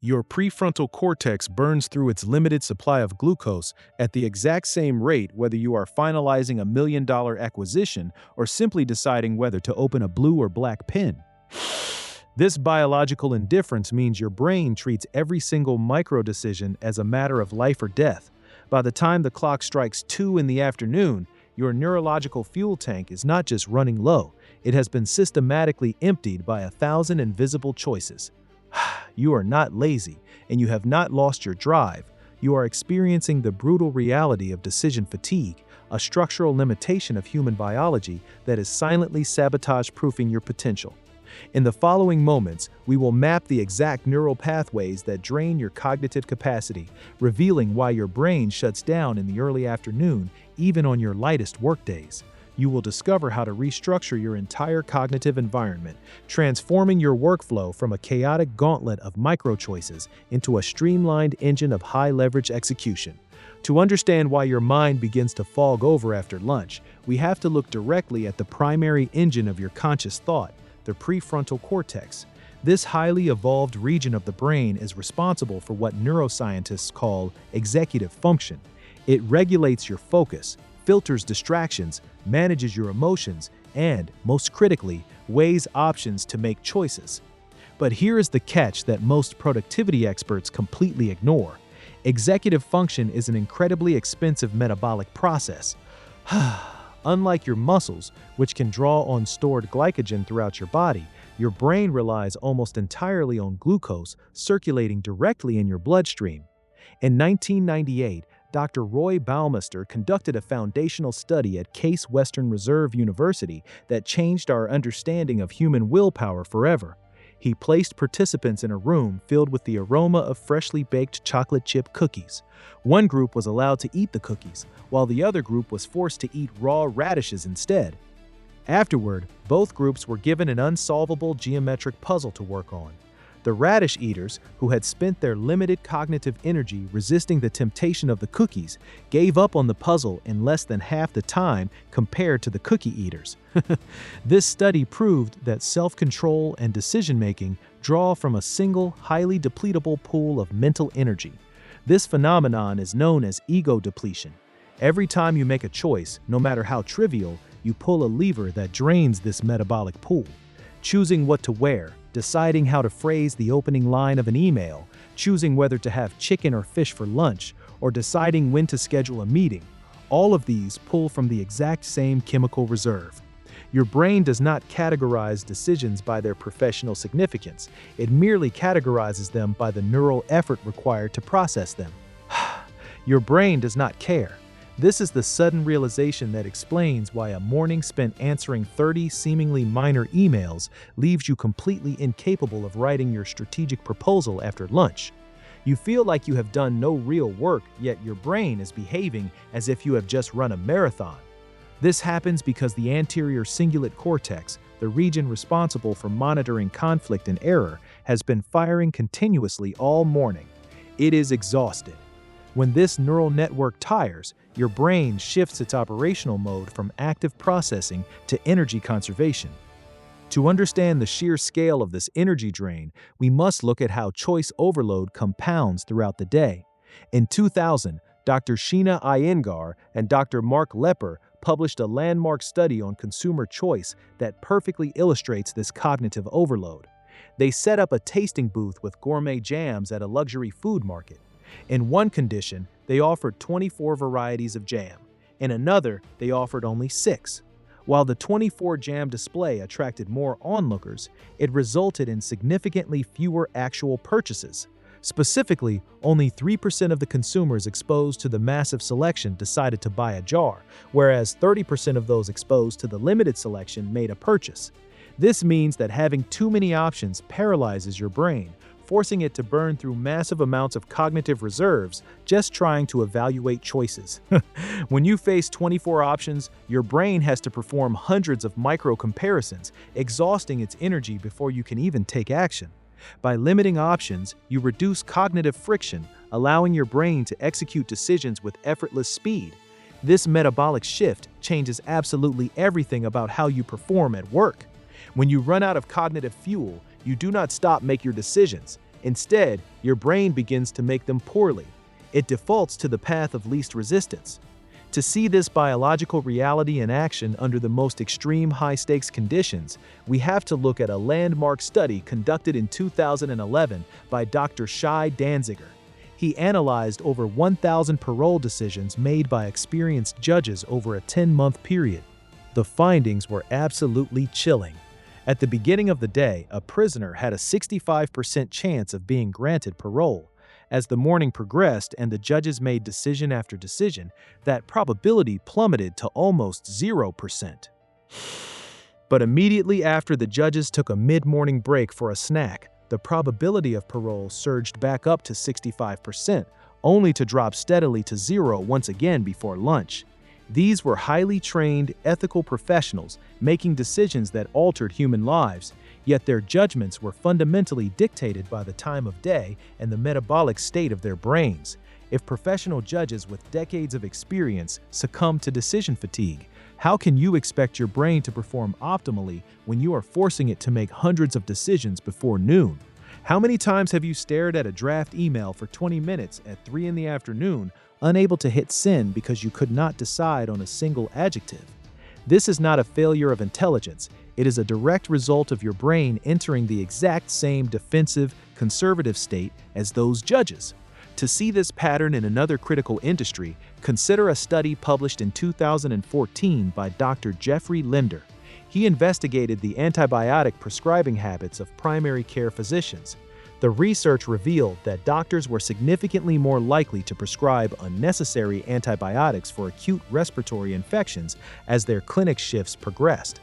Your prefrontal cortex burns through its limited supply of glucose at the exact same rate whether you are finalizing a $1 million acquisition or simply deciding whether to open a blue or black pen. This biological indifference means your brain treats every single micro decision as a matter of life or death. By the time the clock strikes 2 in the afternoon, your neurological fuel tank is not just running low, it has been systematically emptied by 1,000 invisible choices. You are not lazy, and you have not lost your drive. You are experiencing the brutal reality of decision fatigue, a structural limitation of human biology that is silently sabotage-proofing your potential. In the following moments, we will map the exact neural pathways that drain your cognitive capacity, revealing why your brain shuts down in the early afternoon, even on your lightest workdays. You will discover how to restructure your entire cognitive environment, transforming your workflow from a chaotic gauntlet of micro-choices into a streamlined engine of high-leverage execution. To understand why your mind begins to fog over after lunch, we have to look directly at the primary engine of your conscious thought, the prefrontal cortex. This highly evolved region of the brain is responsible for what neuroscientists call executive function. It regulates your focus, filters distractions, manages your emotions, and, most critically, weighs options to make choices. But here is the catch that most productivity experts completely ignore. Executive function is an incredibly expensive metabolic process. Unlike your muscles, which can draw on stored glycogen throughout your body, your brain relies almost entirely on glucose circulating directly in your bloodstream. In 1998, Dr. Roy Baumeister conducted a foundational study at Case Western Reserve University that changed our understanding of human willpower forever. He placed participants in a room filled with the aroma of freshly baked chocolate chip cookies. One group was allowed to eat the cookies, while the other group was forced to eat raw radishes instead. Afterward, both groups were given an unsolvable geometric puzzle to work on. The radish eaters, who had spent their limited cognitive energy resisting the temptation of the cookies, gave up on the puzzle in less than half the time compared to the cookie eaters. This study proved that self-control and decision-making draw from a single, highly depletable pool of mental energy. This phenomenon is known as ego depletion. Every time you make a choice, no matter how trivial, you pull a lever that drains this metabolic pool. Choosing what to wear, deciding how to phrase the opening line of an email, choosing whether to have chicken or fish for lunch, or deciding when to schedule a meeting. All of these pull from the exact same chemical reserve. Your brain does not categorize decisions by their professional significance. It merely categorizes them by the neural effort required to process them. Your brain does not care. This is the sudden realization that explains why a morning spent answering 30 seemingly minor emails leaves you completely incapable of writing your strategic proposal after lunch. You feel like you have done no real work, yet your brain is behaving as if you have just run a marathon. This happens because the anterior cingulate cortex, the region responsible for monitoring conflict and error, has been firing continuously all morning. It is exhausted. When this neural network tires, your brain shifts its operational mode from active processing to energy conservation. To understand the sheer scale of this energy drain, we must look at how choice overload compounds throughout the day. In 2000, Dr. Sheena Iyengar and Dr. Mark Lepper published a landmark study on consumer choice that perfectly illustrates this cognitive overload. They set up a tasting booth with gourmet jams at a luxury food market. In one condition, they offered 24 varieties of jam. In another, they offered only 6. While the 24 jam display attracted more onlookers, it resulted in significantly fewer actual purchases. Specifically, only 3% of the consumers exposed to the massive selection decided to buy a jar, whereas 30% of those exposed to the limited selection made a purchase. This means that having too many options paralyzes your brain, forcing it to burn through massive amounts of cognitive reserves just trying to evaluate choices. When you face 24 options, your brain has to perform hundreds of micro-comparisons, exhausting its energy before you can even take action. By limiting options, you reduce cognitive friction, allowing your brain to execute decisions with effortless speed. This metabolic shift changes absolutely everything about how you perform at work. When you run out of cognitive fuel, you do not stop making your decisions. Instead, your brain begins to make them poorly. It defaults to the path of least resistance. To see this biological reality in action under the most extreme high-stakes conditions, we have to look at a landmark study conducted in 2011 by Dr. Shai Danziger. He analyzed over 1,000 parole decisions made by experienced judges over a 10-month period. The findings were absolutely chilling. At the beginning of the day, a prisoner had a 65% chance of being granted parole. As the morning progressed and the judges made decision after decision, that probability plummeted to almost 0%. But immediately after the judges took a mid-morning break for a snack, the probability of parole surged back up to 65%, only to drop steadily to 0 once again before lunch. These were highly trained, ethical professionals making decisions that altered human lives, yet their judgments were fundamentally dictated by the time of day and the metabolic state of their brains. If professional judges with decades of experience succumb to decision fatigue, how can you expect your brain to perform optimally when you are forcing it to make hundreds of decisions before noon? How many times have you stared at a draft email for 20 minutes at 3 in the afternoon, unable to hit send because you could not decide on a single adjective? This is not a failure of intelligence. It is a direct result of your brain entering the exact same defensive, conservative state as those judges. To see this pattern in another critical industry, consider a study published in 2014 by Dr. Jeffrey Linder. He investigated the antibiotic prescribing habits of primary care physicians. The research revealed that doctors were significantly more likely to prescribe unnecessary antibiotics for acute respiratory infections as their clinic shifts progressed.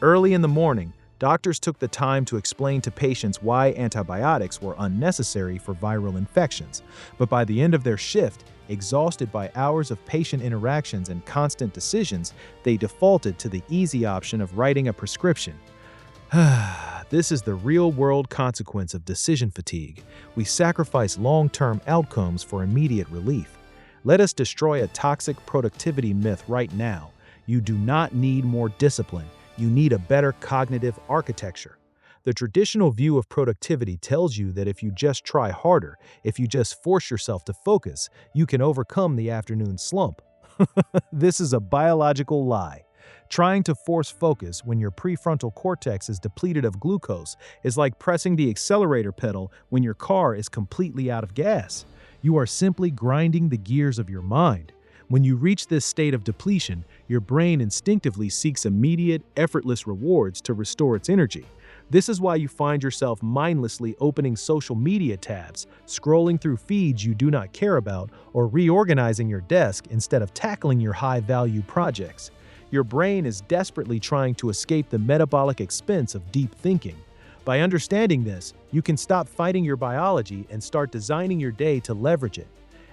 Early in the morning, doctors took the time to explain to patients why antibiotics were unnecessary for viral infections, but by the end of their shift, exhausted by hours of patient interactions and constant decisions, they defaulted to the easy option of writing a prescription. This is the real-world consequence of decision fatigue. We sacrifice long-term outcomes for immediate relief. Let us destroy a toxic productivity myth right now. You do not need more discipline. You need a better cognitive architecture. The traditional view of productivity tells you that if you just try harder, if you just force yourself to focus, you can overcome the afternoon slump. This is a biological lie. Trying to force focus when your prefrontal cortex is depleted of glucose is like pressing the accelerator pedal when your car is completely out of gas. You are simply grinding the gears of your mind. When you reach this state of depletion, your brain instinctively seeks immediate, effortless rewards to restore its energy. This is why you find yourself mindlessly opening social media tabs, scrolling through feeds you do not care about, or reorganizing your desk instead of tackling your high-value projects. Your brain is desperately trying to escape the metabolic expense of deep thinking. By understanding this, you can stop fighting your biology and start designing your day to leverage it.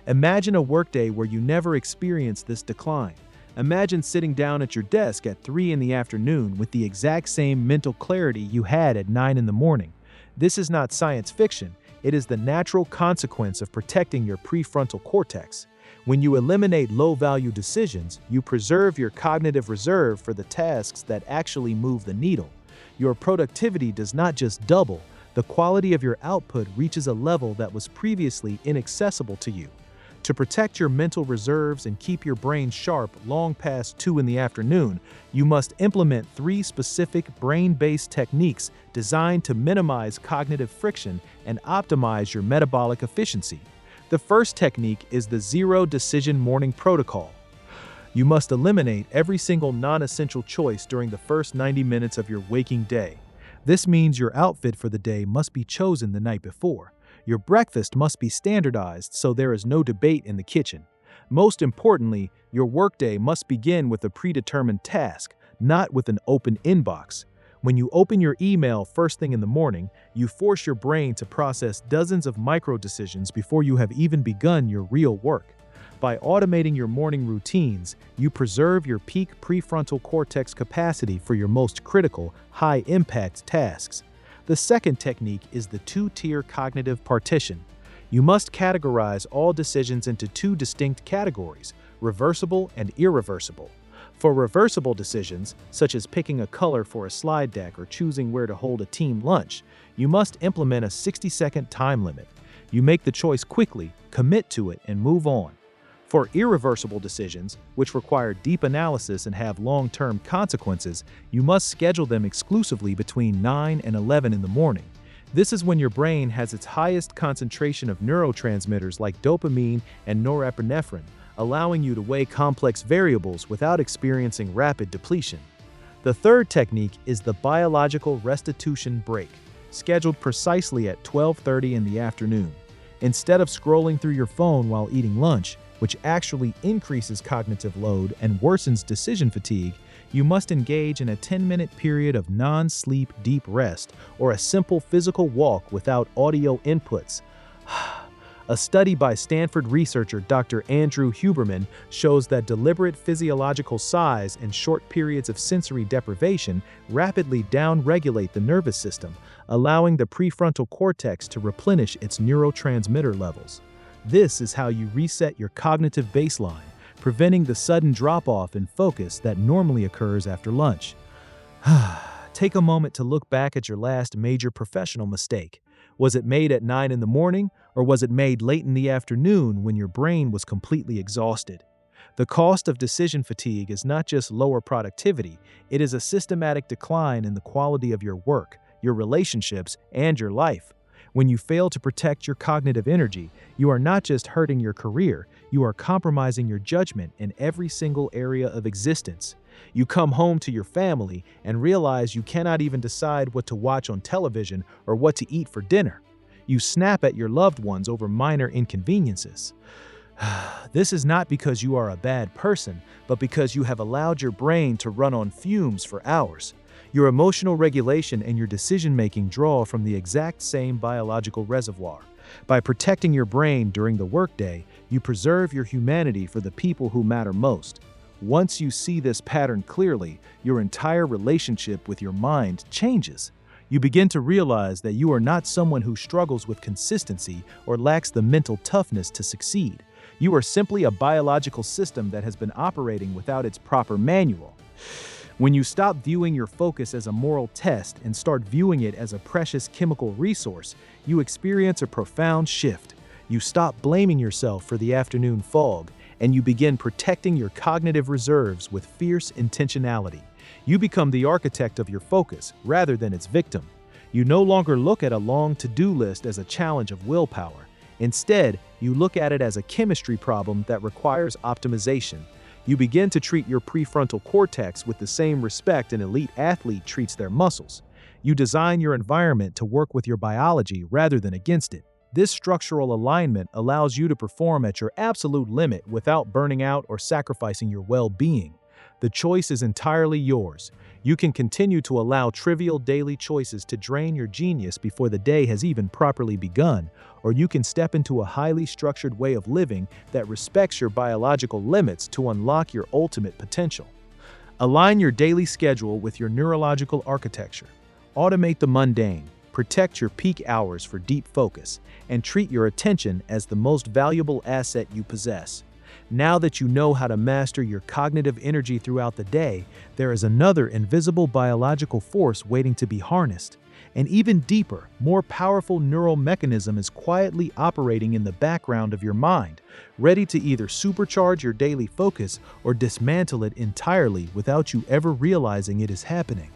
Imagine a workday where you never experience this decline. Imagine sitting down at your desk at 3 in the afternoon with the exact same mental clarity you had at 9 in the morning. This is not science fiction. It is the natural consequence of protecting your prefrontal cortex. When you eliminate low-value decisions, you preserve your cognitive reserve for the tasks that actually move the needle. Your productivity does not just double, the quality of your output reaches a level that was previously inaccessible to you. To protect your mental reserves and keep your brain sharp long past 2 in the afternoon, you must implement 3 specific brain-based techniques designed to minimize cognitive friction and optimize your metabolic efficiency. The first technique is the Zero Decision Morning Protocol. You must eliminate every single non-essential choice during the first 90 minutes of your waking day. This means your outfit for the day must be chosen the night before. Your breakfast must be standardized so there is no debate in the kitchen. Most importantly, your workday must begin with a predetermined task, not with an open inbox. When you open your email first thing in the morning, you force your brain to process dozens of micro-decisions before you have even begun your real work. By automating your morning routines, you preserve your peak prefrontal cortex capacity for your most critical, high-impact tasks. The second technique is the 2-tier cognitive partition. You must categorize all decisions into 2 distinct categories, reversible and irreversible. For reversible decisions, such as picking a color for a slide deck or choosing where to hold a team lunch, you must implement a 60-second time limit. You make the choice quickly, commit to it, and move on. For irreversible decisions, which require deep analysis and have long-term consequences, you must schedule them exclusively between 9 and 11 in the morning. This is when your brain has its highest concentration of neurotransmitters like dopamine and norepinephrine, allowing you to weigh complex variables without experiencing rapid depletion. The third technique is the biological restitution break, scheduled precisely at 12:30 in the afternoon. Instead of scrolling through your phone while eating lunch, which actually increases cognitive load and worsens decision fatigue, you must engage in a 10-minute period of non-sleep deep rest or a simple physical walk without audio inputs. A study by Stanford researcher Dr. Andrew Huberman shows that deliberate physiological sighs and short periods of sensory deprivation rapidly downregulate the nervous system, allowing the prefrontal cortex to replenish its neurotransmitter levels. This is how you reset your cognitive baseline, preventing the sudden drop-off in focus that normally occurs after lunch. Take a moment to look back at your last major professional mistake. Was it made at 9 in the morning, or was it made late in the afternoon when your brain was completely exhausted? The cost of decision fatigue is not just lower productivity, it is a systematic decline in the quality of your work, your relationships, and your life. When you fail to protect your cognitive energy, you are not just hurting your career, you are compromising your judgment in every single area of existence. You come home to your family and realize you cannot even decide what to watch on television or what to eat for dinner. You snap at your loved ones over minor inconveniences. This is not because you are a bad person, but because you have allowed your brain to run on fumes for hours. Your emotional regulation and your decision-making draw from the exact same biological reservoir. By protecting your brain during the workday, you preserve your humanity for the people who matter most. Once you see this pattern clearly, your entire relationship with your mind changes. You begin to realize that you are not someone who struggles with consistency or lacks the mental toughness to succeed. You are simply a biological system that has been operating without its proper manual. When you stop viewing your focus as a moral test and start viewing it as a precious chemical resource, you experience a profound shift. You stop blaming yourself for the afternoon fog, and you begin protecting your cognitive reserves with fierce intentionality. You become the architect of your focus rather than its victim. You no longer look at a long to-do list as a challenge of willpower. Instead, you look at it as a chemistry problem that requires optimization. You begin to treat your prefrontal cortex with the same respect an elite athlete treats their muscles. You design your environment to work with your biology rather than against it. This structural alignment allows you to perform at your absolute limit without burning out or sacrificing your well-being. The choice is entirely yours. You can continue to allow trivial daily choices to drain your genius before the day has even properly begun, or you can step into a highly structured way of living that respects your biological limits to unlock your ultimate potential. Align your daily schedule with your neurological architecture. Automate the mundane, protect your peak hours for deep focus, and treat your attention as the most valuable asset you possess. Now that you know how to master your cognitive energy throughout the day, there is another invisible biological force waiting to be harnessed. An even deeper, more powerful neural mechanism is quietly operating in the background of your mind, ready to either supercharge your daily focus or dismantle it entirely without you ever realizing it is happening.